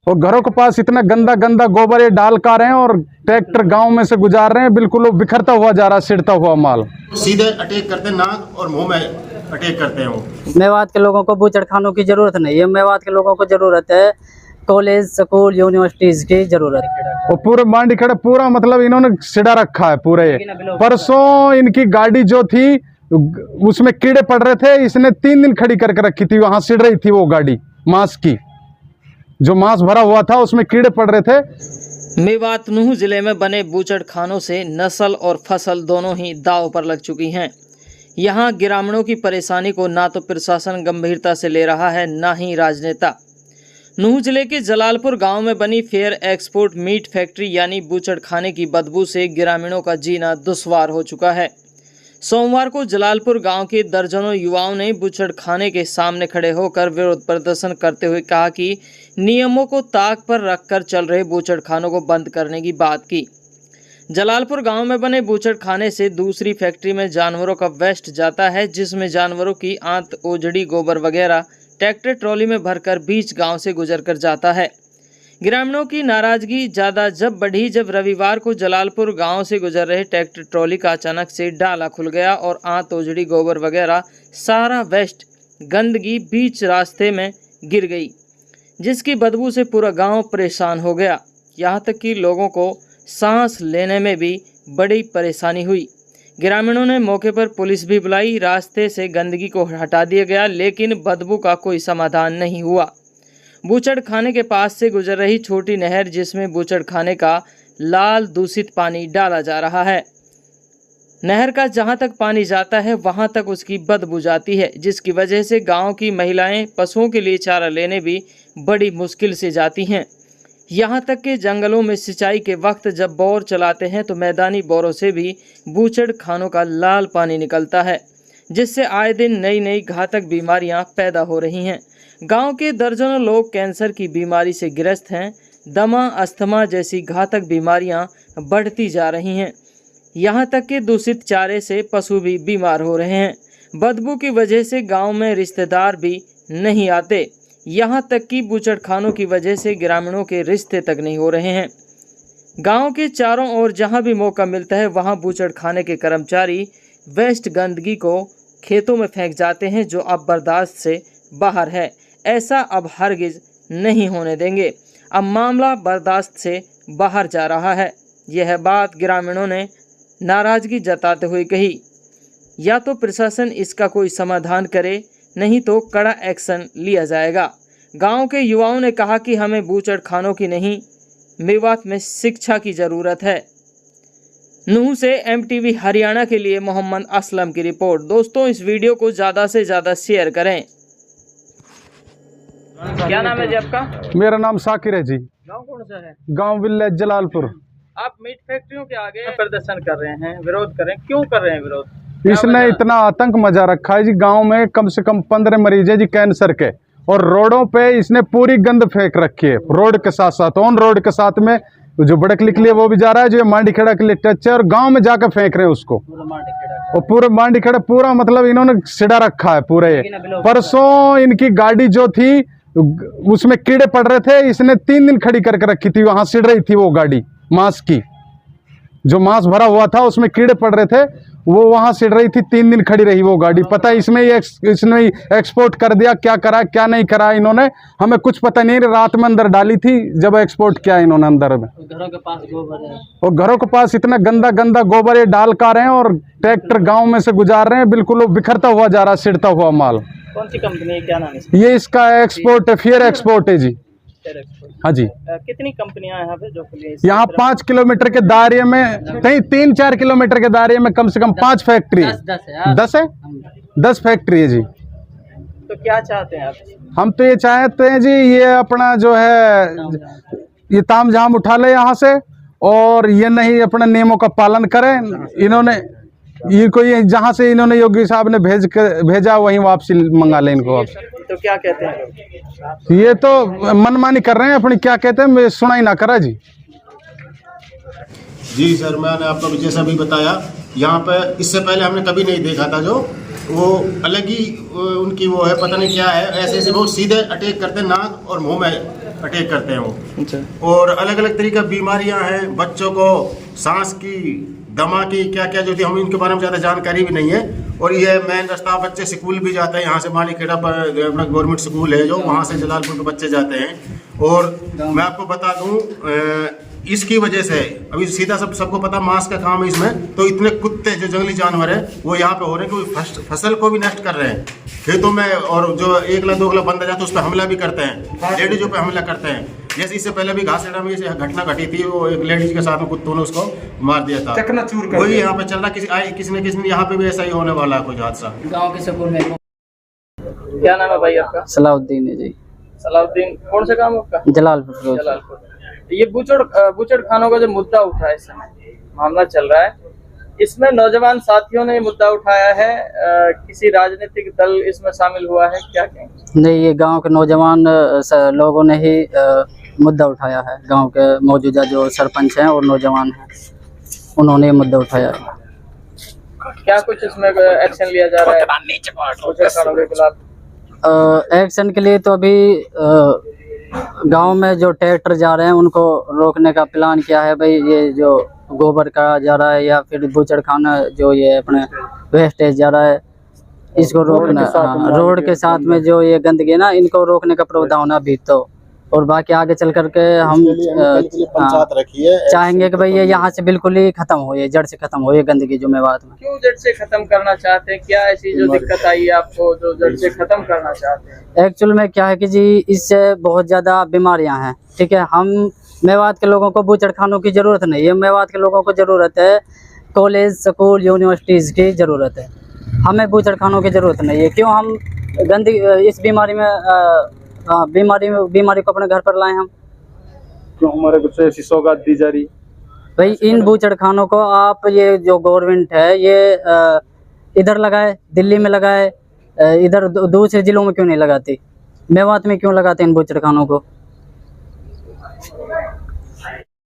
और घरों के पास इतना गंदा गंदा गोबर ये डाल कर रहे हैं और ट्रैक्टर गांव में से गुजार रहे हैं, बिल्कुल वो बिखरता हुआ जा रहा है, सिड़ता हुआ माल। सीधे अटैक करते हैं, नाक और मुंह में अटैक करते हैं वो। मेवात के लोगों को बूचड़खानों की जरूरत नहीं है, मेवात के लोगों को जरूरत है कॉलेज स्कूल यूनिवर्सिटीज की जरूरत है। और पूरे मांडी खड़े पूरा मतलब इन्होंने सिड़ा रखा है पूरे। परसों इनकी गाड़ी जो थी उसमें कीड़े पड़ रहे थे, इसने 3 दिन खड़ी करके रखी थी, वहां सिड़ रही थी वो गाड़ी मांस की, जो मांस भरा हुआ था उसमें कीड़े पड़ रहे थे। मेवात नूह जिले में बने बूचड़खानों से नस्ल और फसल दोनों ही दांव पर लग चुकी हैं। यहाँ ग्रामीणों की परेशानी को ना तो प्रशासन गंभीरता से ले रहा है, ना ही राजनेता। नूह जिले के जलालपुर गांव में बनी फेयर एक्सपोर्ट मीट फैक्ट्री यानी बूचड़खाने की बदबू से ग्रामीणों का जीना दुश्वार हो चुका है। सोमवार को जलालपुर गांव के दर्जनों युवाओं ने बूचड़खाने के सामने खड़े होकर विरोध प्रदर्शन करते हुए कहा कि नियमों को ताक पर रखकर चल रहे बूचड़खानों को बंद करने की बात की। जलालपुर गांव में बने बूचड़खाने से दूसरी फैक्ट्री में जानवरों का वेस्ट जाता है, जिसमें जानवरों की आंत, ओजड़ी, गोबर वगैरह ट्रैक्टर ट्रॉली में भरकर बीच गांव से गुजर कर जाता है। ग्रामीणों की नाराजगी ज्यादा जब बढ़ी जब रविवार को जलालपुर गांव से गुजर रहे ट्रैक्टर ट्रॉली का अचानक से डाला खुल गया और आंत, ओजड़ी, गोबर वगैरह सारा वेस्ट गंदगी बीच रास्ते में गिर गई, जिसकी बदबू से पूरा गांव परेशान हो गया। यहाँ तक कि लोगों को सांस लेने में भी बड़ी परेशानी हुई। ग्रामीणों ने मौके पर पुलिस भी बुलाई, रास्ते से गंदगी को हटा दिया गया, लेकिन बदबू का कोई समाधान नहीं हुआ। बूचड़खाने के पास से गुजर रही छोटी नहर, जिसमें बूचड़खाने का लाल दूषित पानी डाला जा रहा है, नहर का जहां तक पानी जाता है वहां तक उसकी बदबू जाती है, जिसकी वजह से गांव की महिलाएं पशुओं के लिए चारा लेने भी बड़ी मुश्किल से जाती हैं। यहाँ तक कि जंगलों में सिंचाई के वक्त जब बोर चलाते हैं तो मैदानी बोरों से भी बूचड़खानों का लाल पानी निकलता है, जिससे आए दिन नई नई घातक बीमारियां पैदा हो रही हैं। गांव के दर्जनों लोग कैंसर की बीमारी से ग्रस्त हैं। दमा, अस्थमा जैसी घातक बीमारियां बढ़ती जा रही हैं। यहाँ तक कि दूषित चारे से पशु भी बीमार हो रहे हैं। बदबू की वजह से गांव में रिश्तेदार भी नहीं आते। यहाँ तक कि बूचड़खानों की वजह से ग्रामीणों के रिश्ते तक नहीं हो रहे हैं। गांव के चारों ओर जहां भी मौका मिलता है वहां बूचड़खाने के कर्मचारी वेस्ट गंदगी को खेतों में फेंक जाते हैं, जो अब बर्दाश्त से बाहर है। ऐसा अब हरगिज नहीं होने देंगे। अब मामला बर्दाश्त से बाहर जा रहा है। यह बात ग्रामीणों ने नाराजगी जताते हुए कही। या तो प्रशासन इसका कोई समाधान करे, नहीं तो कड़ा एक्शन लिया जाएगा। गांव के युवाओं ने कहा कि हमें बूचड़खानों की नहीं, मेवात में शिक्षा की जरूरत है। नूह से MTV हरियाणा के लिए मोहम्मद असलम की रिपोर्ट। दोस्तों, इस वीडियो को ज़्यादा से ज़्यादा शेयर करें। क्या नाम है जी आपका? मेरा नाम साकिर है जी। गांव कौन सा है? गांव विलेज जलालपुर। आप मीट फैक्ट्रियों के आगे प्रदर्शन कर रहे हैं, विरोध कर रहे हैं, क्यों कर रहे हैं विरोध? इसने इतना आतंक मचा रखा है जी। गांव में कम से कम 15 मरीज है जी कैंसर के, और रोडों पे इसने पूरी गंद फेंक रखी है। रोड के साथ साथ ऑन रोड के साथ में जो बड़कली के लिए वो भी जा रहा है, जो मांडी खेड़ा के लिए टच है, और गांव में जाकर फेंक रहे हैं उसको। और पूरे मांडी खेड़ा पूरा मतलब इन्होंने सिड़ा रखा है पूरे। परसों इनकी गाड़ी जो थी उसमें कीड़े पड़ रहे थे, इसने 3 दिन खड़ी करके रखी थी, वहां सिड़ रही थी वो गाड़ी मांस की, जो मांस भरा हुआ था उसमें कीड़े पड़ रहे थे, वो वहां सिड़ रही थी। 3 दिन खड़ी रही वो गाड़ी। पता इसमें इसने एक्सपोर्ट कर दिया, क्या करा क्या नहीं करा इन्होंने हमें कुछ पता नहीं। रात में अंदर डाली थी जब एक्सपोर्ट किया इन्होंने अंदर में। घरों के पास गोबर है, और घरों के पास इतना गंदा गंदा गोबर ये डाल कर रहे हैं और ट्रैक्टर गाँव में से गुजार रहे हैं, बिल्कुल वो बिखरता हुआ जा रहा है, सिड़ता हुआ माल। कौन सी कंपनी है, क्या नाम है? ये इसका एक्सपोर्ट है, फेयर एक्सपोर्ट है जी। हाँ जी। कितनी कंपनियां यहाँ पे जो खुली हैं? यहाँ 5 किलोमीटर के दायरे में, कहीं 3-4 किलोमीटर के दायरे में कम से कम 5 फैक्ट्री है। 10 है, 10 फैक्ट्री है जी। तो क्या चाहते हैं आप? हम तो ये चाहते हैं जी, ये अपना जो है ये तामझाम उठा ले यहाँ से, और ये नहीं अपने नियमों का पालन करें। इन्होंने ये कोई जहाँ से इन्होंने योगी साहब ने भेजा वहीं वापसी मंगा ले इनको वापस। तो क्या कहते हैं लोग? ये तो मनमानी कर रहे हैं अपनी, क्या कहते हैं सुनाई ना करा जी। जी सर, मैंने आपको जैसा भी बताया, यहाँ पे इससे पहले हमने कभी नहीं देखा था। जो वो अलग ही उनकी वो है, पता नहीं क्या है, ऐसे ऐसे वो सीधे अटैक करते हैं, नाक और मुंह में अटैक करते हैं वो। अच्छा। और अलग अलग तरीके की बीमारियां हैं, बच्चों को सांस की, दमा की, क्या क्या जो थी, हम इनके बारे में ज़्यादा जानकारी भी नहीं है। और ये मेन रास्ता, बच्चे स्कूल भी जाते हैं यहाँ से, मालीखेड़ा पर अपना गवर्नमेंट स्कूल है जो, वहाँ से जलालपुर के बच्चे जाते हैं। और मैं आपको बता दूँ, इसकी वजह से अभी सीधा सबको पता मांस का काम है इसमें, तो इतने कुत्ते जो जंगली जानवर है वो यहाँ पे हो रहे हैं, क्योंकि फसल को भी नष्ट कर रहे हैं खेतों में। और जो 1 लाख 2 लाख बंदा जाता है उस पर हमला भी करते हैं, लेडीजों पे हमला करते हैं। जैसे इससे पहले भी घासखेड़ा में ये घटना घटी थी, वो एक लेडीज के साथ में कुत्तों ने उसको मार दिया था। वही यहाँ पे चल रहा, किसी न किसी यहाँ पे भी ऐसा ही होने वाला है कोई हादसा। गाँव के स्कूल में। क्या नाम है भाई आपका? सलाउद्दीन है जी। सलाउद्दीन, कौन सा काम है आपका? जलालपुर। जलालपुर। ये बूचड़ खानों का जो मुद्दा उठा है, इस समय मामला चल रहा है, इसमें नौजवान साथियों ने मुद्दा उठाया है, किसी राजनीतिक दल इसमें शामिल हुआ है, क्या कहेंगे? नहीं, ये गांव के नौजवान लोगों ने ही मुद्दा उठाया है। गांव के मौजूदा जो सरपंच हैं और नौजवान हैं, उन्होंने मुद्दा उठाया है। क्या कुछ इसमें एक्शन लिया जा रहा है बूचड़ खानों के खिलाफ? एक्शन के लिए तो अभी गांव में जो ट्रैक्टर जा रहे हैं उनको रोकने का प्लान किया है भाई। ये जो गोबर का जा रहा है या फिर बूचड़ खाना जो ये अपने वेस्टेज जा रहा है, इसको रोकना। रोड के साथ में जो ये गंदगी है ना, इनको रोकने का प्रावधान अभी तो। और बाकी आगे चल करके हम पंचायत रखी है, चाहेंगे कि भाई ये यहाँ से बिल्कुल ही खत्म हो, ये जड़ से खत्म हो ये गंदगी जो मेवात में। क्यों जड़ से खत्म करना चाहते हैं? क्या ऐसी जो दिक्कत आई है आपको जो जड़ से खत्म करना चाहते हैं? एक्चुअल में क्या है कि जी, इससे बहुत ज़्यादा बीमारियां हैं। ठीक है, हम मेवात के लोगों को बूचड़ खानों की ज़रूरत नहीं है। मेवात के लोगों को ज़रूरत है कॉलेज, स्कूल, यूनिवर्सिटीज़ की ज़रूरत है। हमें बूचड़ खानों की ज़रूरत नहीं है। क्यों हम गंदगी इस बीमारी को अपने घर पर लाएं हम? क्यों हमारे कुछ ऐसी सौगात दी जा रही? भाई इन बूचड़ खानों को आप, ये जो गवर्नमेंट है ये इधर लगाए, दिल्ली में लगाए, इधर दूसरे जिलों में क्यों नहीं लगाती? मेवात में क्यों लगाते इन बूचड़ खानों को?